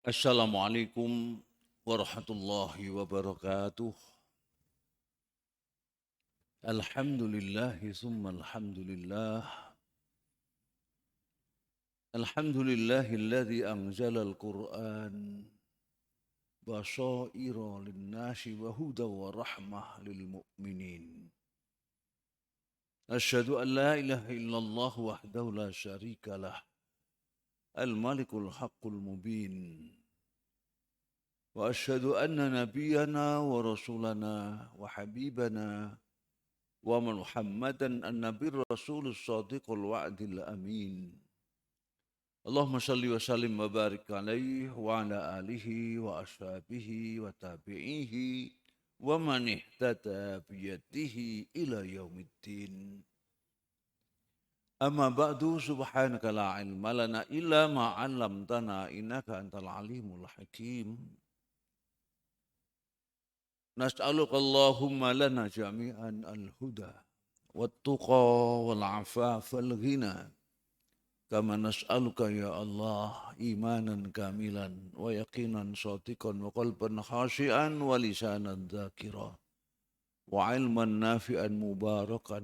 Assalamualaikum warahmatullahi wabarakatuh. Alhamdulillahi summa alhamdulillah. Alhamdulillahilladzi anzala al-Qur'an basaira lin-nasi wa huda wa rahmah lil mu'minin. Asyhadu an la ilaha illallah wahdahu la syarika lah. Al-malikul haqqul mubin. Wa asyhadu anna nabiyyana wa rasulana wa habibana ومحمدا النبي الرسول الصادق الوعد الأمين اللهم صل وسلم وبارك عليه وعلى آله وأصحابه وتابعيه ومن اهتدى بيده إلى يوم الدين أما بعد سبحانك لا علم لنا إلا ما علمتنا إنك أنت العليم الحكيم نسألك اللهم لنا جميعا الهدى والتقى والعفاف والغنى كما نسألك يا الله إيمانا كاملا ويقينا صادقا وقلبا خاشعا ولسانا ذاكرا وعلما نافعا مباركا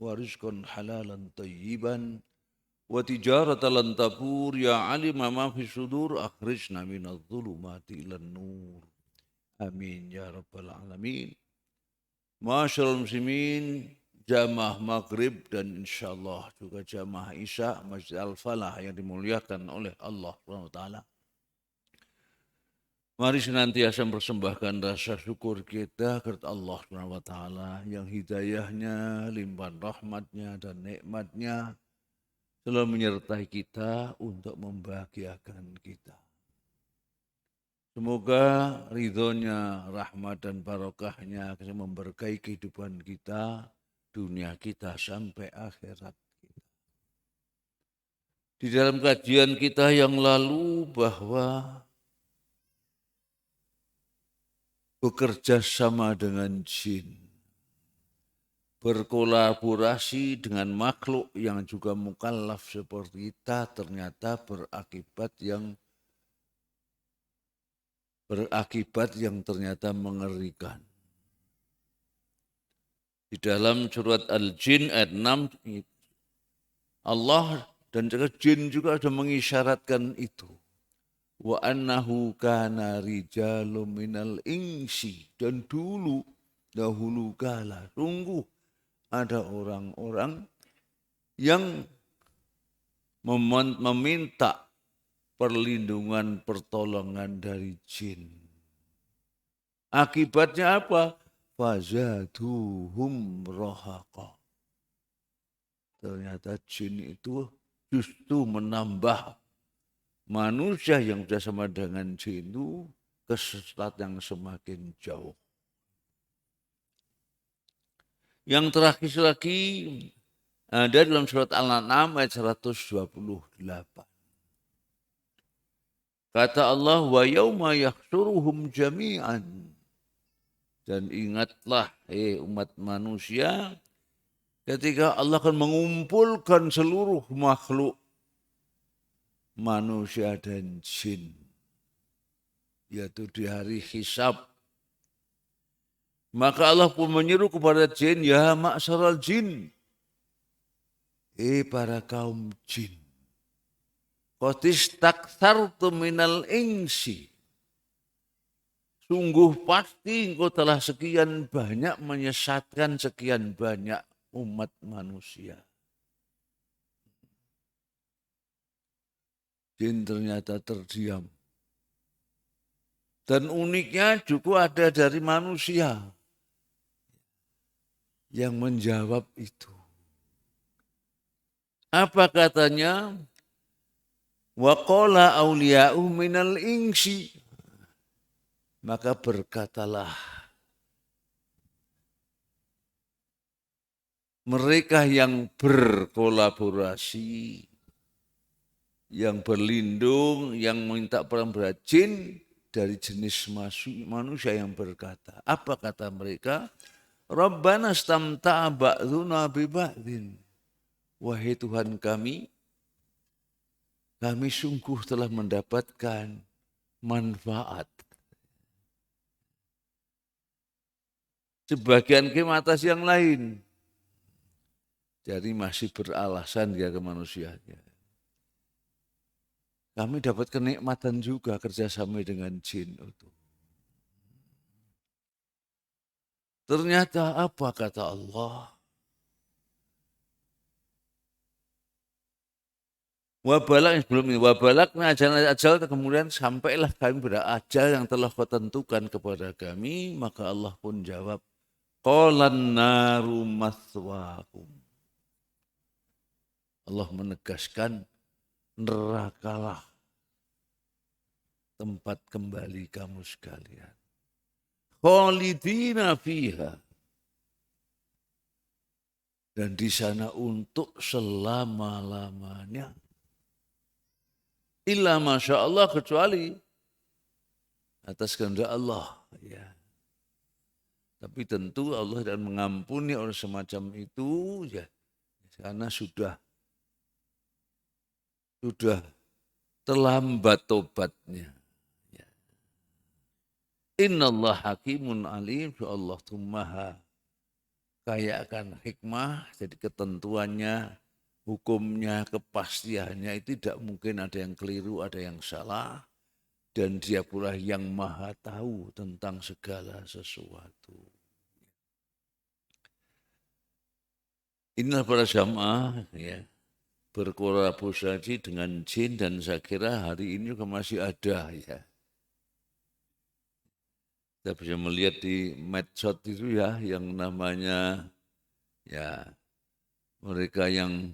ورزقا حلالا طيبا وتجارة لن تبور يا علم ما في الصدور أخرجنا من الظلمات إلى النور Amin ya rabbal alamin. Masyarul muslimin, jamaah maghrib dan insyaallah juga jamaah isya Masjid Al-Falah yang dimuliakan oleh Allah SWT. Mari senantiasa mempersembahkan rasa syukur kita kepada Allah SWT yang hidayahnya, limpahan rahmatnya dan nikmatnya selalu menyertai kita untuk membahagiakan kita. Semoga ridhonya, rahmat dan barokahnya akan memberkahi kehidupan kita, dunia kita sampai akhirat kita. Di dalam kajian kita yang lalu bahwa bekerja sama dengan jin, berkolaborasi dengan makhluk yang juga mukallaf seperti kita ternyata berakibat yang ternyata mengerikan. Di dalam surat Al-Jin ayat 6, Allah dan jin juga sudah mengisyaratkan itu. Wa annahu kana rijalun minal insi. Dan dahulu kala, sungguh ada orang-orang yang meminta perlindungan, pertolongan dari jin. Akibatnya apa? Fazaduhum rohaqa. Ternyata jin itu justru menambah manusia yang sudah sama dengan jin itu kesesatan yang semakin jauh. Yang terakhir lagi ada dalam surat Al-An'am ayat 128. Kata Allah, wa yauma yahsyuruhum jami'an. Dan ingatlah, umat manusia, ketika Allah akan mengumpulkan seluruh makhluk, manusia dan jin, yaitu di hari hisab. Maka Allah pun menyeru kepada jin, ya ma'syaral jin, para kaum jin. Qatistaktsartu minal insi. Sungguh pasti engkau telah sekian banyak menyesatkan sekian banyak umat manusia. Jin ternyata terdiam. Dan uniknya juga ada dari manusia yang menjawab itu. Apa katanya? Wa qala awliya'u minal insi. Maka berkatalah mereka yang berkolaborasi, yang berlindung, yang minta perang jin dari jenis manusia yang berkata. Apa kata mereka? Rabbana stamta'a ba'duna bi ba'din. Wahai Tuhan kami sungguh telah mendapatkan manfaat. Sebagian kim atas yang lain. Jadi masih beralasan dia ke manusianya. Kami dapat kenikmatan juga kerjasama dengan jin itu. Ternyata apa kata Allah? Wabalak sebelum ini, wabalakna ajal kemudian sampailah kami pada ajal yang telah kau tentukan kepada kami, maka Allah pun jawab, qalan naru maswakum. Allah menegaskan, nerakalah tempat kembali kamu sekalian. Khalidina fiha. Dan di sana untuk selama-lamanya. Illa masya Allah, kecuali atas kehendak Allah. Ya. Tapi tentu Allah dan mengampuni orang semacam itu ya, karena sudah terlambat tobatnya. Ya. Inna Allah hakimun alim, Allah itu maha kaya akan hikmah, jadi ketentuannya, hukumnya, kepastiannya itu tidak mungkin ada yang keliru, ada yang salah. Dan dia pula yang maha tahu tentang segala sesuatu. Inilah para jamaah ya, berkolaborasi dengan jin dan saya kira hari ini juga masih ada ya. Kita bisa melihat di medsos itu ya yang namanya ya mereka yang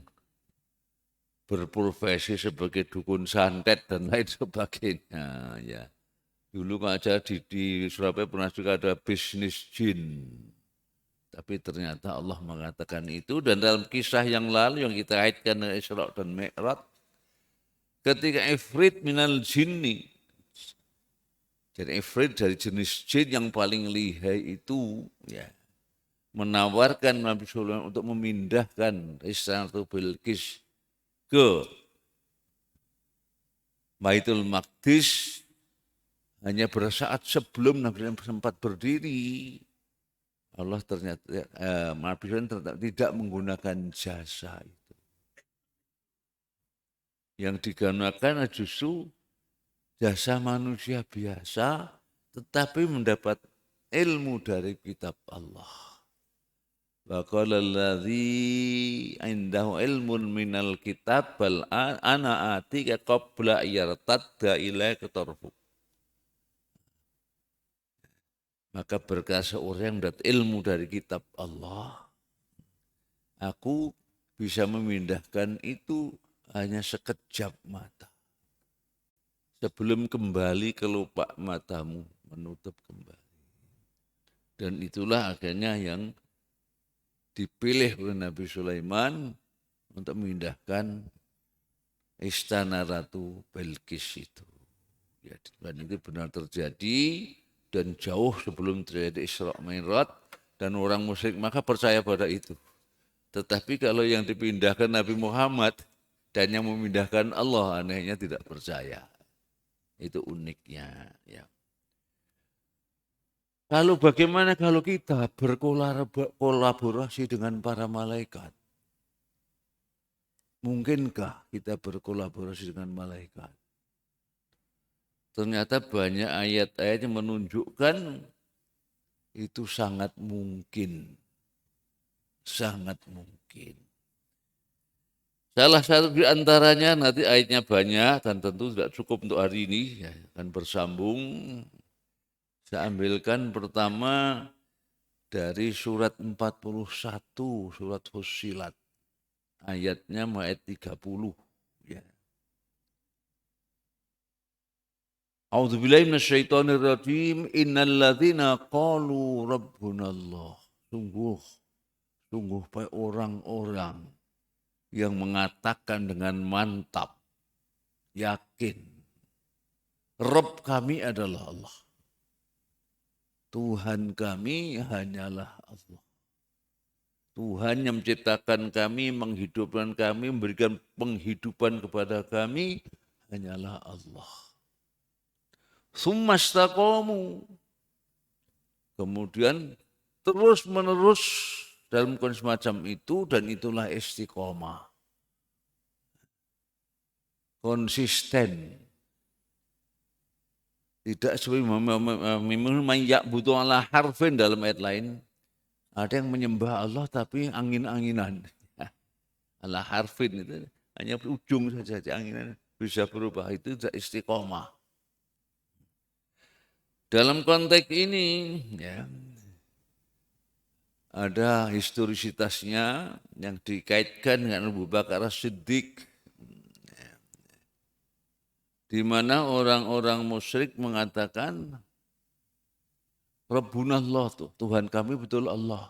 berprofesi sebagai dukun santet dan lain sebagainya ya. Dulu aja di Surabaya pernah juga ada bisnis jin. Tapi ternyata Allah mengatakan itu dan dalam kisah yang lalu yang kita kaitkan dengan Isra dan Mi'raj ketika ifrit minal jinni, jadi ifrit dari jenis jin yang paling lihai itu ya menawarkan Nabi Sulaiman untuk memindahkan Istana Bilqis ke Baitul Maqdis hanya bersaat sebelum Nabi Sulaiman sempat berdiri. Allah ternyata Nabi Sulaiman ternyata tidak menggunakan jasa itu. Yang digunakan justru jasa manusia biasa, tetapi mendapat ilmu dari kitab Allah. Wa qala alladzi indahu ilmun minal kitab bal ana atika qabla yartadda ilaika tarfuk. Maka berkata seorang yang mendapat ilmu dari kitab Allah, aku bisa memindahkan itu hanya sekejap mata. Sebelum kembali kelopak matamu menutup kembali. Dan itulah akhirnya yang dipilih oleh Nabi Sulaiman untuk memindahkan istana Ratu Bilqis itu. Ya, dan itu benar terjadi dan jauh sebelum terjadi Isra Mi'raj dan orang musyrik maka percaya pada itu. Tetapi kalau yang dipindahkan Nabi Muhammad dan yang memindahkan Allah anehnya tidak percaya. Itu uniknya. Ya. Lalu bagaimana kalau kita berkolaborasi dengan para malaikat? Mungkinkah kita berkolaborasi dengan malaikat? Ternyata banyak ayat-ayat yang menunjukkan itu sangat mungkin. Sangat mungkin. Salah satu di antaranya nanti ayatnya banyak dan tentu tidak cukup untuk hari ini. Ya, akan bersambung. Saya ambilkan pertama dari surat 41, surat Fussilat. Ayatnya ayat 30. Ya. A'udzubillahi minasyaitonirrajim. Innal ladzina qalu rabbunallah. Sungguh orang-orang yang mengatakan dengan mantap, yakin, Rabb kami adalah Allah. Tuhan kami hanyalah Allah. Tuhan yang menciptakan kami, menghidupkan kami, memberikan penghidupan kepada kami hanyalah Allah. Summastaqamu. Kemudian terus menerus dalam kondisi semacam itu, dan itulah istiqomah. Konsisten. Tidak seperti butuh ala harfin dalam ayat lain. Ada yang menyembah Allah tapi angin-anginan. Ala harfin itu hanya ujung saja, anginan bisa berubah, itu istiqomah. Dalam konteks ini ya, ada historisitasnya yang dikaitkan dengan Abu Bakar As-Siddiq, di mana orang-orang musyrik mengatakan Rabbunallah, Tuhan kami betul Allah.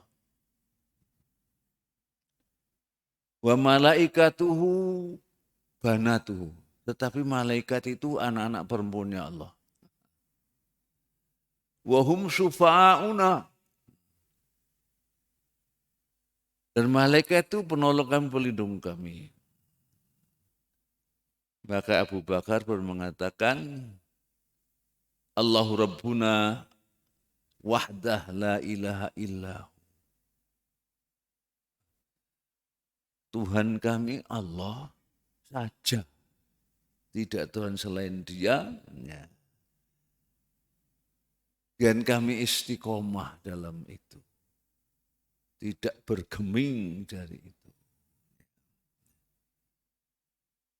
Wa malaikatuhu banatuhu. Tetapi malaikat itu anak-anak perempuannya Allah. Wa hum syufa'una. Dan malaikat itu penolong kami, pelindung kami. Maka Abu Bakar pun mengatakan, Allahu Rabbuna wahdah la ilaha illahu. Tuhan kami Allah saja. Tidak Tuhan selain Dia. Ya. Dan kami istiqomah dalam itu. Tidak bergeming dari itu.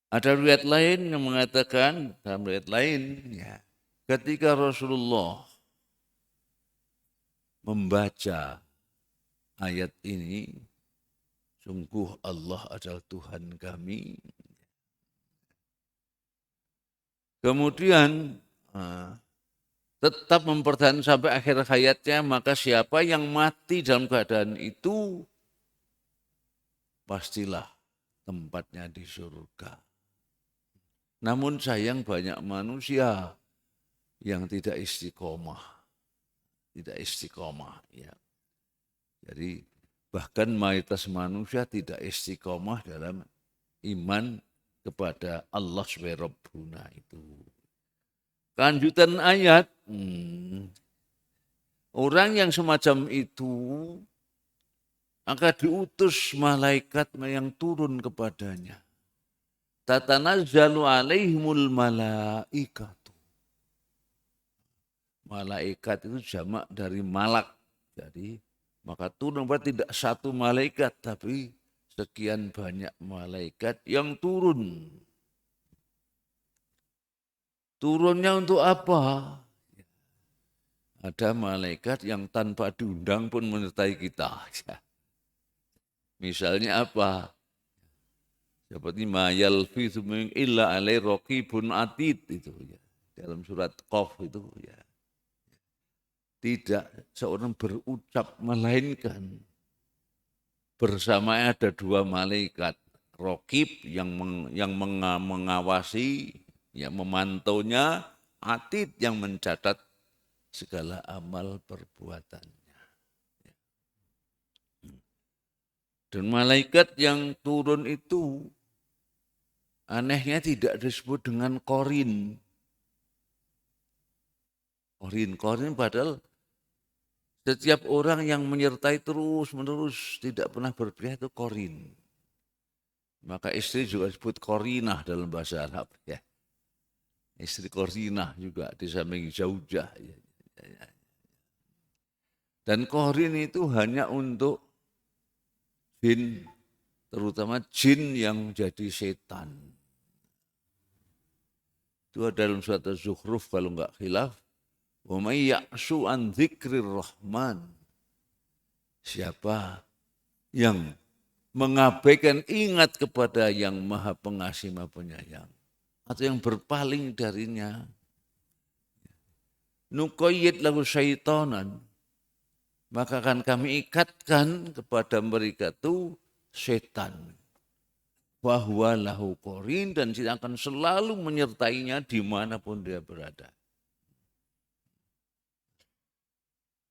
Ada riwayat lain yang mengatakan, dalam riwayat lain, ya, ketika Rasulullah membaca ayat ini, sungguh Allah adalah Tuhan kami. Kemudian tetap mempertahankan sampai akhir hayatnya, maka siapa yang mati dalam keadaan itu, pastilah tempatnya di surga. Namun sayang banyak manusia yang tidak istiqomah. Tidak istiqomah. Ya. Jadi bahkan mayoritas manusia tidak istiqomah dalam iman kepada Allah sebagai Rabbuna itu. Lanjutan ayat, orang yang semacam itu akan diutus malaikat yang turun kepadanya. Tatanazzalu alaihimul malaikatu. Malaikat itu jamak dari malak. Jadi maka turun berarti tidak satu malaikat, tapi sekian banyak malaikat yang turun. Turunnya untuk apa? Ada malaikat yang tanpa diundang pun menyertai kita. Misalnya apa? Seperti ma yalfithu min illa alai raqibun atid itu ya. Dalam surat Qaf itu ya. Tidak seorang berucap melainkan bersama ada dua malaikat, raqib yang mengawasi, yang memantaunya, atid yang mencatat segala amal perbuatannya. Dan malaikat yang turun itu anehnya tidak disebut dengan korin. Korin padahal setiap orang yang menyertai terus-menerus tidak pernah berpihak itu korin. Maka istri juga disebut korinah dalam bahasa Arab. Ya. Istri korinah juga di samping zaujah. Dan korin itu hanya untuk jin, terutama jin yang jadi setan. Itu ada dalam surat Az-Zukhruf kalau enggak khilaf. Wa may ya'shu an dzikrir rahman. Siapa yang mengabaikan ingat kepada yang Maha Pengasih Maha Penyayang atau yang berpaling darinya, nuqayyid lahu syaitanan, maka akan kami ikatkan kepada mereka itu setan. Bahwa lahu qarin, dan dia akan selalu menyertainya dimanapun dia berada.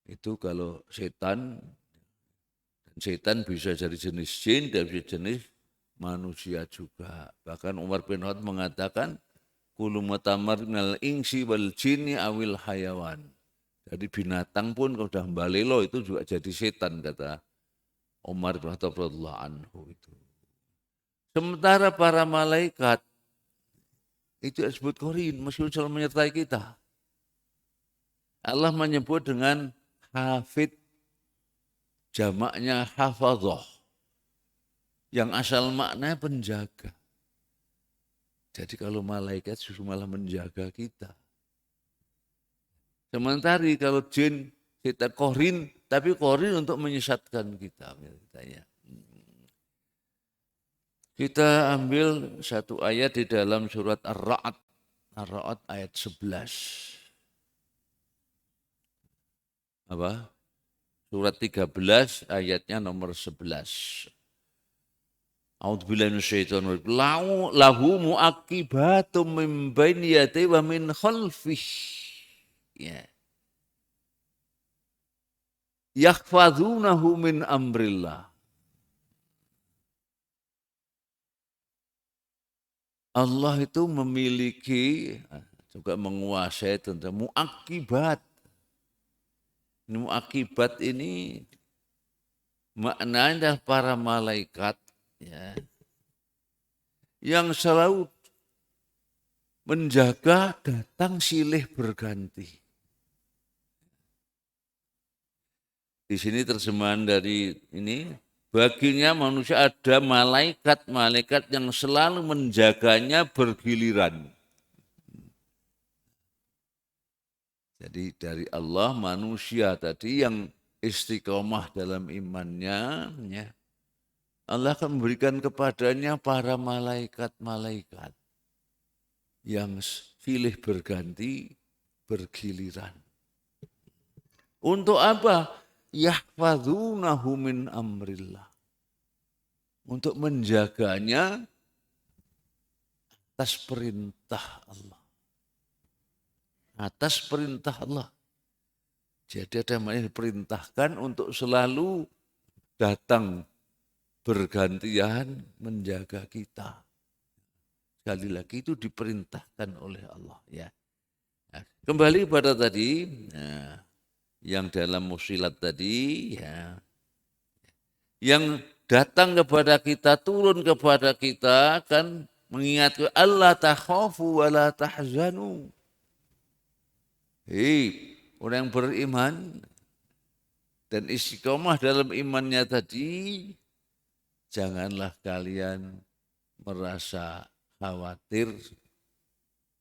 Itu kalau setan, dan setan bisa jadi jenis jin dan bisa jenis manusia juga. Bahkan Umar bin Khattab mengatakan Kullu mutamar minal insi wal jinni awil hayawan. Jadi binatang pun kalau sudah mbalelo itu juga jadi setan, kata Umar bin Khattab radhiyallahu anhu itu. Sementara para malaikat itu disebut qarin, meskipun selalu menyertai kita. Allah menyebut dengan hafid, jamaknya hafadhah, yang asal maknanya penjaga. Jadi kalau malaikat justru malah menjaga kita. Sementara kalau jin, kita qarin, tapi qarin untuk menyesatkan kita. Kita ambil satu ayat di dalam surat Ar-Ra'd. Ar-Ra'd ayat 11. Apa? Surat 13 ayatnya nomor 11. A'udzubillahi minasyaitonir rajim. Lahu mu'aqibatum min baini yadayhi wa min khalfihi. Ya. Yakhfadhunahu min amrillah. Allah itu memiliki, juga menguasai tentang mu'aqibat. Mu'aqibat ini maknanya para malaikat, ya, yang selalu menjaga datang silih berganti. Di sini terjemahan dari ini, baginya manusia ada malaikat-malaikat yang selalu menjaganya bergiliran. Jadi dari Allah manusia tadi yang istiqomah dalam imannya, ya, Allah akan memberikan kepadanya para malaikat-malaikat yang silih berganti, bergiliran. Untuk apa? Yahfadzunahu min amrillah. Untuk menjaganya atas perintah Allah. Atas perintah Allah. Jadi ada yang diperintahkan untuk selalu datang bergantian menjaga kita. Sekali lagi itu diperintahkan oleh Allah. Ya. Nah, kembali pada tadi, nah, yang dalam musilat tadi, ya, yang datang kepada kita, turun kepada kita, kan mengingatkan Allah takhafu wa la tahzanu. Hei, orang yang beriman dan istiqomah dalam imannya tadi, janganlah kalian merasa khawatir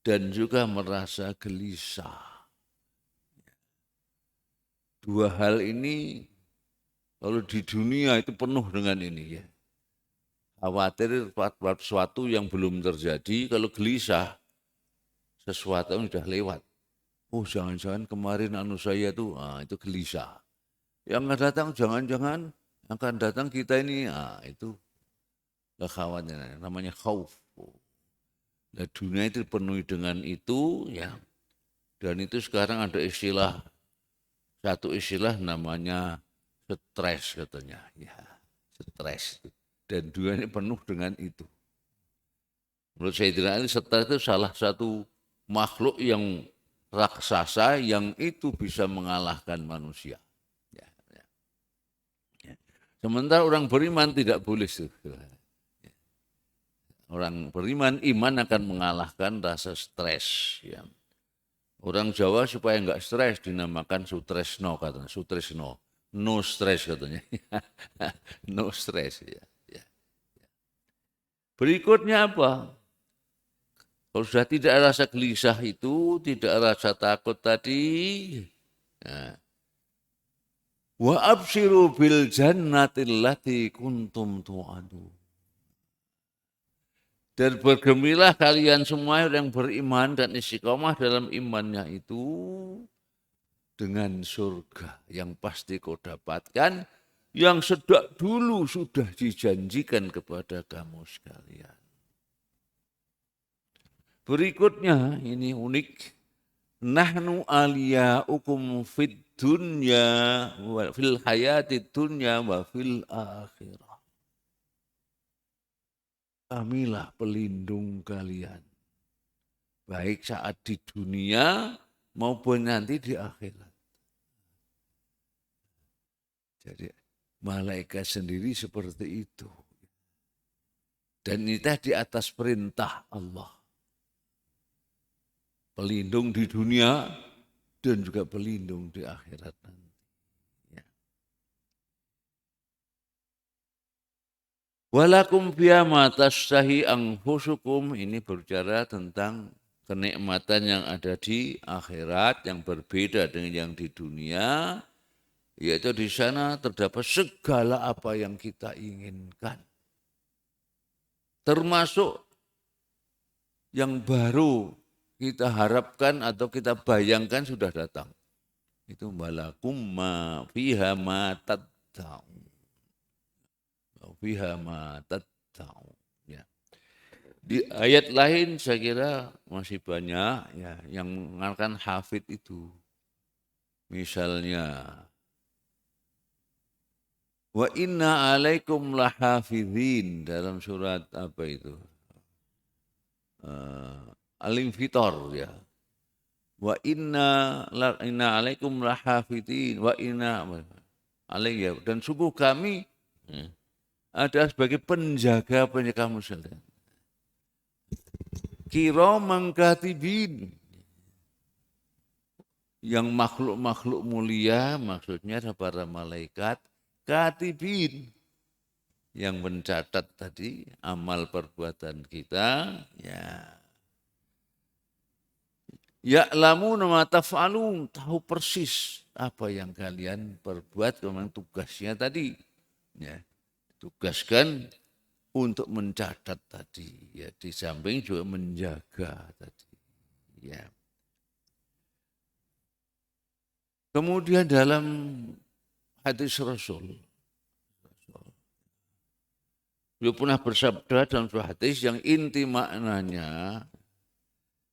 dan juga merasa gelisah. Dua hal ini kalau di dunia itu penuh dengan ini, ya. Khawatir sesuatu yang belum terjadi, kalau gelisah sesuatu yang sudah lewat. Oh, jangan-jangan kemarin saya itu gelisah. Yang akan datang jangan-jangan akan datang kita ini, itu kekhawatiran, namanya khauf. Nah, dunia itu dipenuhi dengan itu, ya. Dan itu sekarang ada satu istilah namanya stres katanya, ya, stres. Dan dunia ini penuh dengan itu. Menurut Sayyidina Ali, stres itu salah satu makhluk yang raksasa yang itu bisa mengalahkan manusia. Ya, ya. Ya. Sementara orang beriman tidak boleh. Orang beriman, iman akan mengalahkan rasa stres. Ya. Orang Jawa supaya enggak stres dinamakan sutresno katanya, sutresno, no stress katanya, no stress. Ya. Ya. Berikutnya apa? Kalau sudah tidak rasa gelisah itu, tidak rasa takut tadi, ya. Wa absyiru bil jannatil lati kuntum tu'adu. Dan bergembiralah kalian semua yang beriman dan istiqomah dalam imannya itu dengan surga yang pasti kau dapatkan, yang sejak dulu sudah dijanjikan kepada kamu sekalian. Berikutnya ini unik. Nahnu aliyaukum fid dunya wa fil hayati dunya wa fil akhirah. Kamilah pelindung kalian baik saat di dunia maupun nanti di akhirat. Jadi malaikat sendiri seperti itu. Dan ini di atas perintah Allah. Pelindung di dunia dan juga pelindung di akhirat nanti. Ya. Walakum fiha ma tashtahi anfusukum, ini berbicara tentang kenikmatan yang ada di akhirat yang berbeda dengan yang di dunia, yaitu di sana terdapat segala apa yang kita inginkan. Termasuk yang baru kita harapkan atau kita bayangkan sudah datang. Itu walakum ma fiha ma tad'un. Fiha ma tad'un. Ya. Di ayat lain saya kira masih banyak ya yang mengatakan hafid itu. Misalnya wa inna alaikum lahafidhin dalam surat apa itu? Al-Infitar ya. Wa inna alaikum lahafidhin wa inna alaiya dan sungguh kami ada sebagai penjaga muslim. Kiraman katibin. Yang makhluk-makhluk mulia maksudnya ada para malaikat katibin yang mencatat tadi amal perbuatan kita ya. Ya'lamu ma taf'alun, tahu persis apa yang kalian perbuat, memang tugasnya tadi ya. Tugaskan untuk mencatat tadi ya, di samping juga menjaga tadi ya. Kemudian dalam hadis Rasul, beliau pernah bersabda dalam sebuah hadis yang inti maknanya,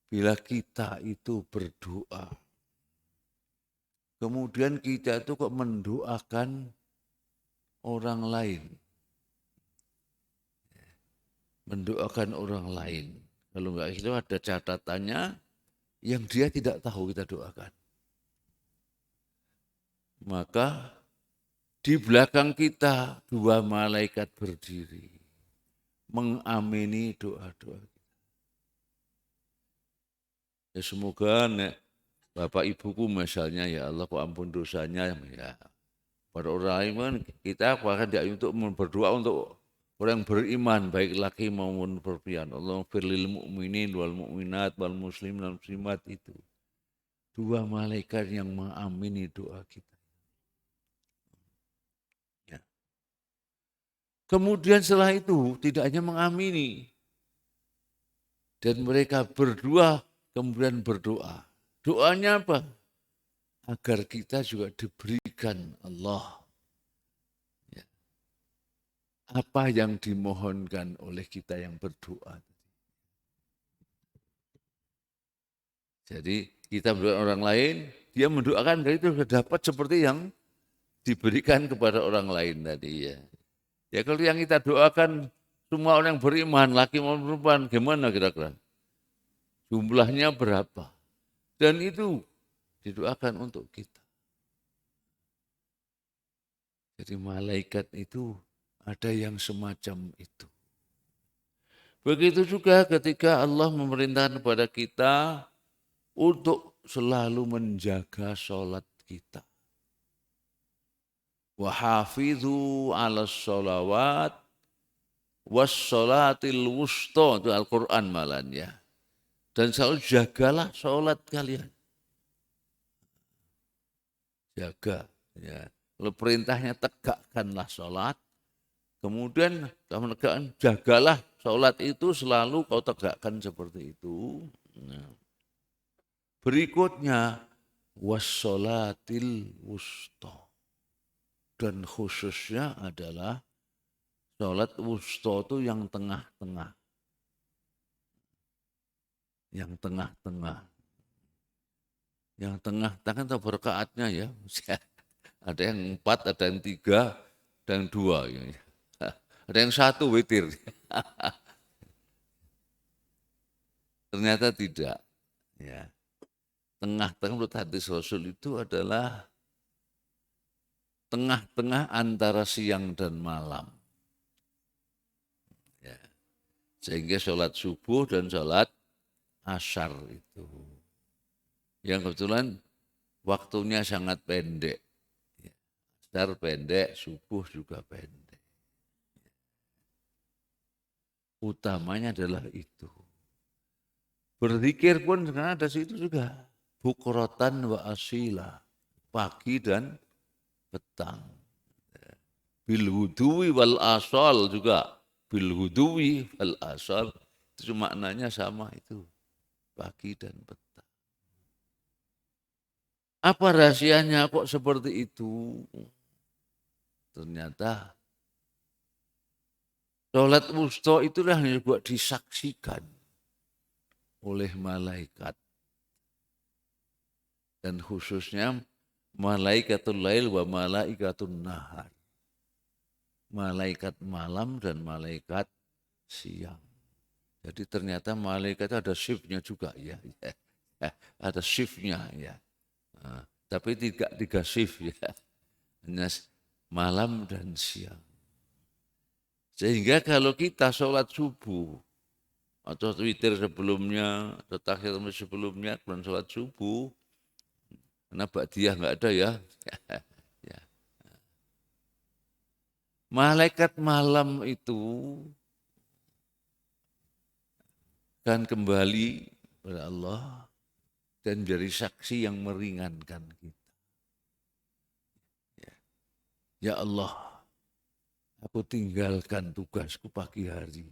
bila kita itu berdoa, kemudian kita itu kok mendoakan orang lain, mendoakan orang lain. Kalau enggak itu ada catatannya yang dia tidak tahu kita doakan. Maka di belakang kita dua malaikat berdiri mengamini doa-doa kita. Ya semoga Bapak Ibuku misalnya ya Allah kok ampun dosanya ya. Pada orang lain kan kita bahkan untuk berdoa untuk orang beriman baik laki maupun perempuan. Allah firlil mu'minin wal mu'minat wal muslim dan muslimat itu. Dua malaikat yang mengamini doa kita. Kemudian setelah itu tidak hanya mengamini. Dan mereka berdua kemudian berdoa. Doanya apa? Agar kita juga diberikan Allah. Ya. Apa yang dimohonkan oleh kita yang berdoa. Jadi kita berdoa orang lain, dia mendoakan dari itu sudah dapat seperti yang diberikan kepada orang lain tadi ya. Ya kalau yang kita doakan semua orang yang beriman, laki maupun perempuan, gimana kira-kira? Jumlahnya berapa? Dan itu didoakan untuk kita. Jadi malaikat itu ada yang semacam itu. Begitu juga ketika Allah memerintahkan kepada kita untuk selalu menjaga sholat kita. Wa hafidhu 'alas sholawat wassolatil wusta, itu Al-Quran malahnya. Dan selalu jagalah sholat kalian. Jaga. Ya. Kalau perintahnya tegakkanlah sholat. Kemudian kamu tegakkan, jagalah sholat itu selalu kau tegakkan seperti itu. Nah. Berikutnya, wassolatil wusta. Dan khususnya adalah sholat wusta itu yang tengah-tengah. Yang tengah-tengah. Yang tengah-tengah itu berkaatnya ya. Ada yang 4, ada yang 3, dan 2. Ada yang 1 witir. Ternyata tidak. Ya. Tengah-tengah menurut hadis Rasul itu adalah tengah-tengah antara siang dan malam. Ya. Sehingga sholat subuh dan sholat asar itu. Yang kebetulan waktunya sangat pendek. Asar pendek, subuh juga pendek. Utamanya adalah itu. Berzikir pun sekarang ada situ juga. Bukrotan wa asila. Pagi dan petang. Bil huduwi wal asal juga. Bil huduwi wal asal. Itu maknanya sama itu. Pagi dan petang. Apa rahasianya kok seperti itu? Ternyata sholat wusta itulah yang juga disaksikan oleh malaikat. Dan khususnya malaikatul lail wa malaikatun nahar. Malaikat malam dan malaikat siang. Jadi ternyata malaikat ada shiftnya juga ya. Ada shiftnya ya. Nah, tapi tidak 3 shift ya. Hanya malam dan siang. Sehingga kalau kita sholat subuh atau witir sebelumnya atau takhir sebelumnya dan sholat subuh, karena ba'diyah nggak ada ya. Ya. Malaikat malam itu akan kembali kepada Allah dan menjadi saksi yang meringankan kita. Ya Allah, aku tinggalkan tugasku pagi hari.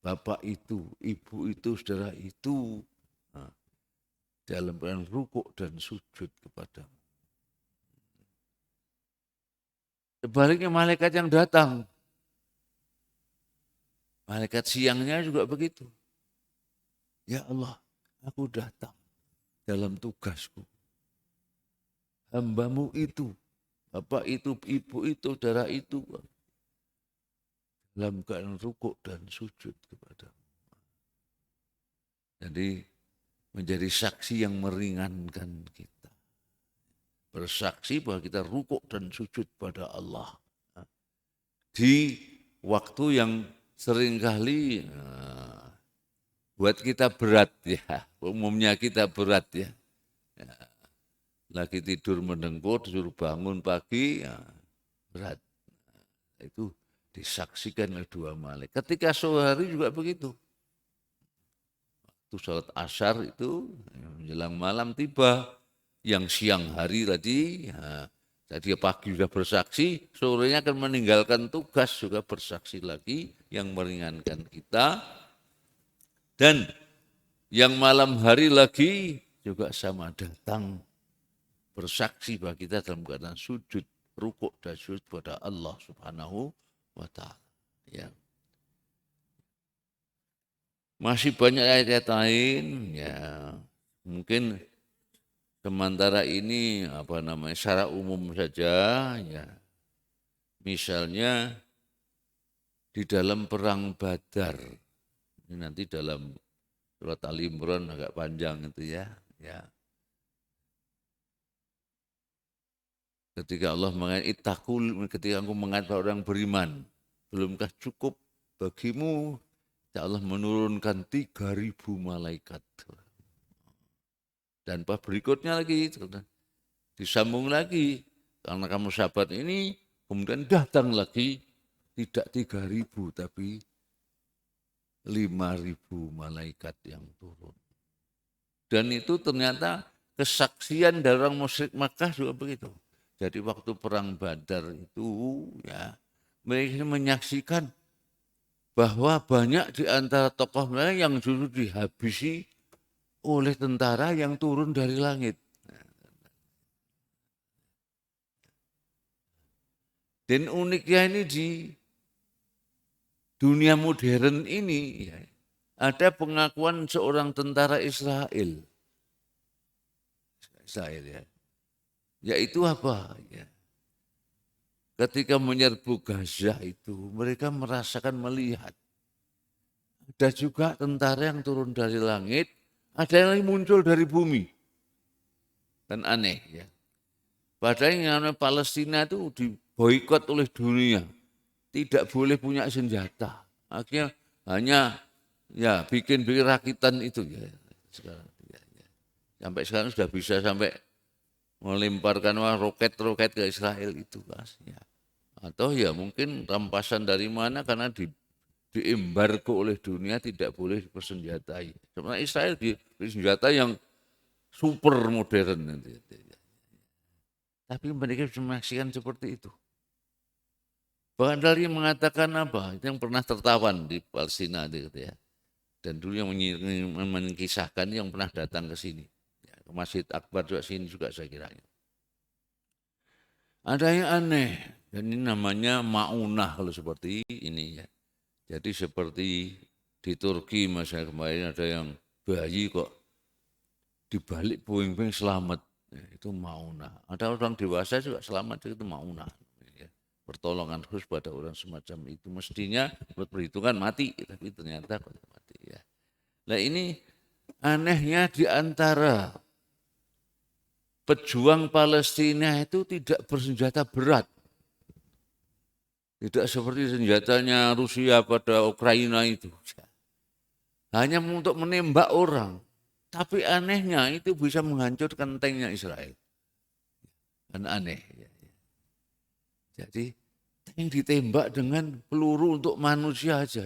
Bapak itu, ibu itu, saudara itu, nah, dalam keadaan rukuk dan sujud kepadamu. Sebaliknya malaikat yang datang, malaikat siangnya juga begitu. Ya Allah, aku datang dalam tugasku. Hambamu itu, bapak itu, ibu itu, saudara itu, dalam keadaan rukuk dan sujud kepadamu. Jadi menjadi saksi yang meringankan kita. Bersaksi bahwa kita rukuk dan sujud pada Allah. Di waktu yang seringkali buat kita berat ya. Umumnya kita berat ya. Lagi tidur mendengkur, disuruh bangun pagi, ya, berat. Itu disaksikan oleh 2 malaikat. Ketika sore hari juga begitu. Waktu sholat asar itu menjelang malam tiba. Yang siang hari tadi, ya, tadi pagi sudah bersaksi, sorenya akan meninggalkan tugas juga bersaksi lagi yang meringankan kita. Dan yang malam hari lagi juga sama datang bersaksi bahwa kita dalam keadaan sujud, rukuk dan sujud pada Allah Subhanahu wa Ta'ala. Ya. Masih banyak ayat-ayat lain, ya mungkin sementara ini secara umum saja, ya misalnya di dalam perang Badar, ini nanti dalam surat Al Imran agak panjang itu ya. Ketika Allah mengatakan ketika aku mengatakan orang beriman, belumkah cukup bagimu? Ya Allah menurunkan 3.000 malaikat. Dan berikutnya lagi, disambung lagi, karena kamu sahabat ini, kemudian datang lagi, tidak 3.000, tapi 5.000 malaikat yang turun. Dan itu ternyata kesaksian dari orang musyrik Makkah juga begitu. Jadi waktu perang Badar itu, ya mereka menyaksikan bahwa banyak di antara tokoh mereka yang justru dihabisi oleh tentara yang turun dari langit. Dan uniknya ini di dunia modern ini, ya, ada pengakuan seorang tentara Israel. Ya. Yaitu apa? Ya. Ketika menyerbu Gaza itu, mereka merasakan melihat Ada juga tentara yang turun dari langit, ada yang muncul dari bumi. Kan aneh ya. Padahal yang namanya Palestina itu diboikot oleh dunia. Tidak boleh punya senjata. Akhirnya hanya ya bikin-bikin rakitan itu ya. Sampai sekarang sudah bisa sampai melemparkan roket-roket ke Israel itu ya. Atau ya mungkin rampasan dari mana karena diembargo oleh dunia tidak boleh dipersenjatai. Sebenarnya Israel diberi senjata yang super modern nanti. Tapi mereka bisa menyaksikan seperti itu. Bahkan dari mengatakan apa, itu yang pernah tertawan di Palestina gitu ya. Dan dulu yang menkisahkan yang pernah datang ke sini. Ya, ke Masjid Akbar juga sini juga saya kira. Ada yang aneh, dan ini namanya maunah kalau seperti ini ya. Jadi seperti di Turki masa kemarin ada yang bayi kok dibalik puing-puing selamat, ya, itu maunah. Ada orang dewasa juga selamat, itu maunah. Ya. Pertolongan khusus pada orang semacam itu. Mestinya buat perhitungan mati, tapi ternyata kok mati. Ya. Nah ini anehnya di antara pejuang Palestina itu tidak bersenjata berat. Tidak seperti senjatanya Rusia pada Ukraina itu. Hanya untuk menembak orang. Tapi anehnya itu bisa menghancurkan tanknya Israel. Kan aneh. Jadi tank ditembak dengan peluru untuk manusia aja.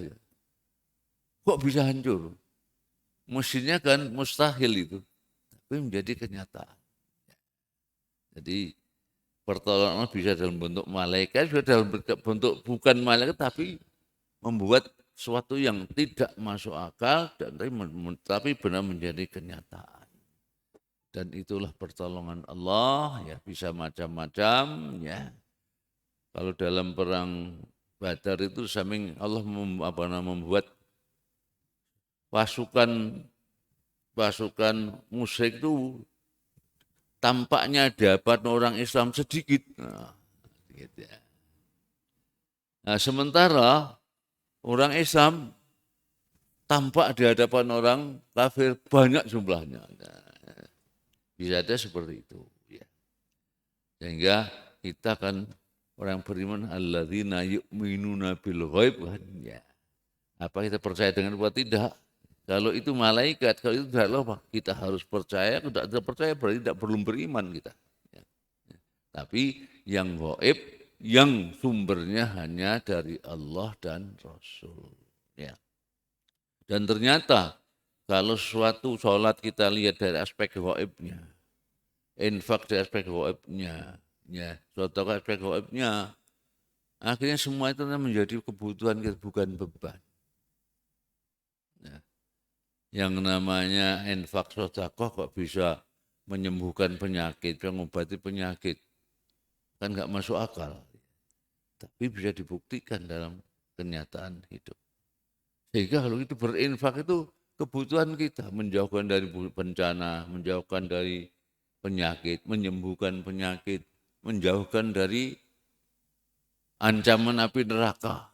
Kok bisa hancur? Mesinnya kan mustahil itu. Tapi menjadi kenyataan. Jadi pertolongan bisa dalam bentuk malaikat, bisa dalam bentuk bukan malaikat, tapi membuat sesuatu yang tidak masuk akal, dan tapi benar menjadi kenyataan. Dan itulah pertolongan Allah, ya bisa macam-macam, ya. Kalau dalam perang Badar itu samping Allah membuat pasukan musyrik itu tampaknya dapat orang Islam sedikit. Gitu ya. Nah, sementara orang Islam tampak di hadapan orang kafir banyak jumlahnya. Nah, bisa ada seperti itu. Ya. Sehingga kita kan orang beriman alladzina yu'minuna bil ghaib kan ya. Apa kita percaya dengan apa tidak? Kalau itu malaikat, kalau itu tidak apa? Kita harus percaya, kalau tidak percaya berarti tidak perlu beriman kita. Ya. Tapi yang gaib, yang sumbernya hanya dari Allah dan Rasul. Ya. Dan ternyata kalau suatu sholat kita lihat dari aspek gaibnya, infak dari aspek gaibnya, ya, suatu aspek gaibnya, akhirnya semua itu menjadi kebutuhan kita, bukan beban. Ya. Yang namanya infak sedekah kok bisa menyembuhkan penyakit, mengobati penyakit, kan nggak masuk akal. Tapi bisa dibuktikan dalam kenyataan hidup. Sehingga kalau itu berinfak itu kebutuhan kita, menjauhkan dari bencana, menjauhkan dari penyakit, menyembuhkan penyakit, menjauhkan dari ancaman api neraka.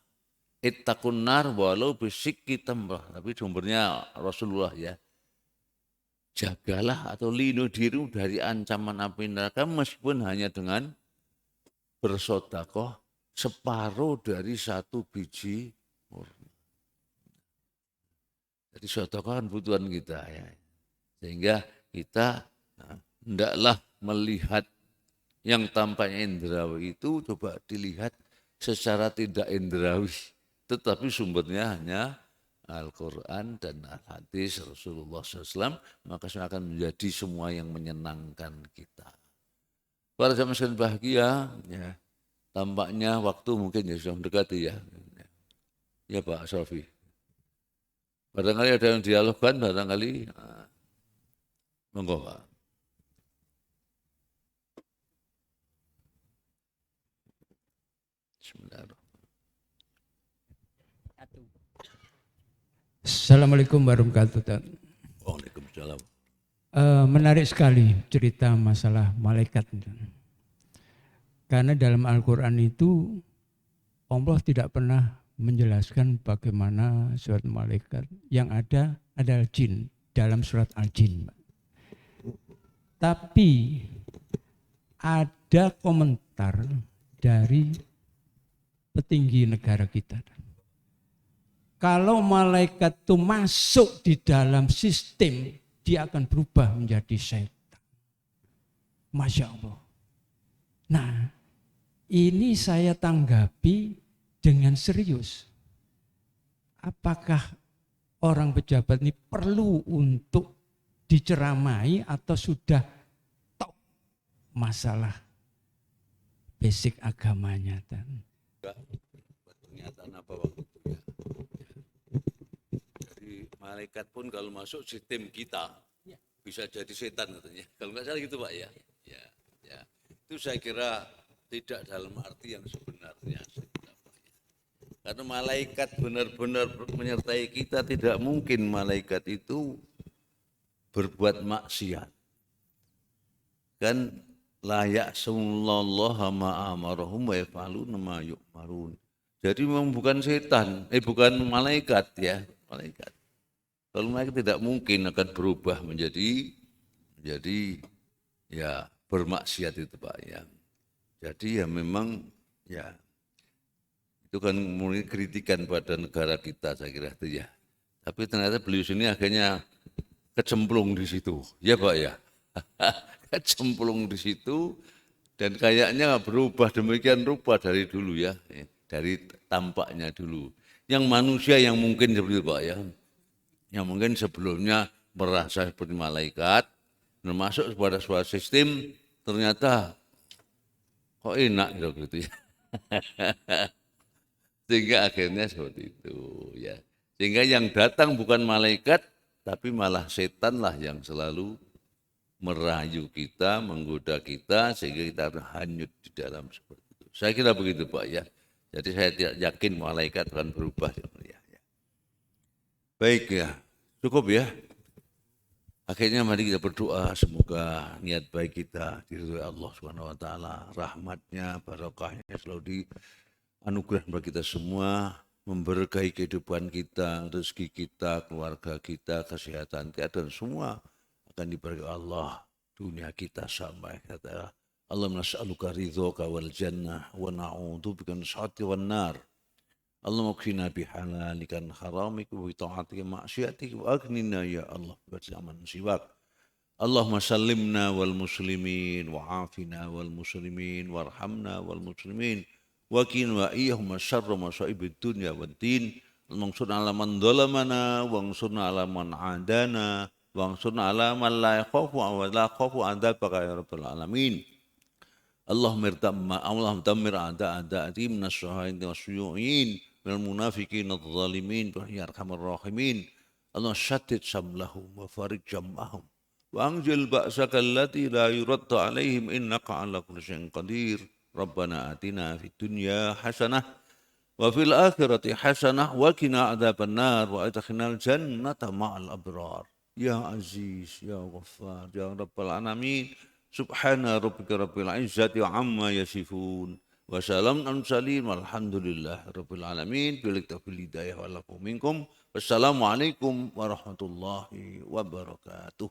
Ittaqun nar walau bisyikki tamrah. Tapi sumbernya Rasulullah ya. Jagalah atau lindungi diri dari ancaman api neraka meskipun hanya dengan bersedekah separuh dari satu biji kurma. Jadi sedekah kan kebutuhan kita ya. Sehingga kita hendaklah melihat yang tampaknya indrawi itu coba dilihat secara tidak indrawi. Tetapi sumbernya hanya Al-Quran dan Al-Hadis Rasulullah SAW, maka akan menjadi semua yang menyenangkan kita. Para jamaah sekalian bahagia, ya, tampaknya waktu mungkin ya sudah mendekati ya. Ya Pak Sofi. Barangkali ada yang dialogkan, barangkali monggo Pak. Bismillahirrahmanirrahim. Assalamualaikum warahmatullahi wabarakatuh. Waalaikumsalam. Menarik sekali cerita masalah malaikat. Karena dalam Al-Quran itu Allah tidak pernah menjelaskan bagaimana surat malaikat. Yang ada adalah jin dalam surat Al-Jin. Tapi ada komentar dari petinggi negara kita. Kalau malaikat itu masuk di dalam sistem, dia akan berubah menjadi setan. Masya Allah. Nah, ini saya tanggapi dengan serius. Apakah orang pejabat ini perlu untuk diceramai atau sudah top masalah basic agamanya? Pernyataan apa waktu itu ya? Jadi malaikat pun kalau masuk sistem kita bisa jadi setan katanya. Kalau nggak salah gitu Pak ya. Ya. Itu saya kira tidak dalam arti yang sebenarnya. Karena malaikat benar-benar menyertai kita, tidak mungkin malaikat itu berbuat maksiat. Kan layak ya'sunallaha ma amarahum wa yaf'aluna ma yu'marun. Jadi memang bukan setan, bukan malaikat ya, malaikat. Kalau malaikat tidak mungkin akan berubah menjadi ya bermaksiat itu Pak ya. Jadi ya memang ya itu kan murni kritikan pada negara kita saya kira itu ya. Tapi ternyata beliau sini akhirnya kecemplung di situ, ya Pak ya. Kecemplung di situ dan kayaknya berubah demikian rupa dari dulu ya, dari tampaknya dulu. Yang manusia yang mungkin seperti itu Pak ya, yang mungkin sebelumnya merasa seperti malaikat, dan masuk kepada suatu sistem ternyata kok enak gitu ya. Sehingga akhirnya seperti itu ya. Sehingga yang datang bukan malaikat tapi malah setan lah yang selalu merayu kita, menggoda kita sehingga kita hanyut di dalam seperti itu. Saya kira begitu Pak ya. Jadi saya tidak yakin malaikat akan berubah ya. Baik ya, cukup ya. Akhirnya mari kita berdoa semoga niat baik kita diridhoi Allah Subhanahu wa taala, rahmatnya, barokahnya selalu dianugerah kepada kita semua, memberkahi kehidupan kita, rezeki kita, keluarga kita, kesehatan kita dan semua akan diberkahi Allah dunia kita sampai kata Allahumma nas'aluka ridhoka wal jannah wa na'udzubika min syarri wan nar. Allahumma qina bihalalika an haramika wa ta'atika ma'syiatika wa aghnina ya Allah bi'aman siwak. Allahumma sallimna wal muslimin wa afina wal muslimin warhamna wal muslimin wa qina wa iyyahum syarra masaibid dunya wad din. Allahumma ala man dhalamana wa ansurna ala man adana wa ansurna ala man la yakhafu wa la khafu adzabaka ya rabbal alamin. Allahumma dammir a'da'ati minas syahidin wasyu'in minal munafiqin adh-dhalimin ya arhamar rahimin. Allahumma syaddid samlahum wa farik jam'ahum wa anzil ba'saka allati la yuraddu alaihim innaka ala kulli syai'in qadir. Rabbana atina fid dunya hasanah wa fil akhirati hasanah wa qina adzabannar wa adkhilnal jannata ma'al abrar. Ya Aziz, Ya Ghaffar, Ya Rabbal Alamin. Subhana rabbika rabbil izzati amma yasifun. Wa salamun alal mursalin walhamdulillah rabbil alamin. Bil hidayah wal minkum. Wassalamualaikum warahmatullahi wabarakatuh.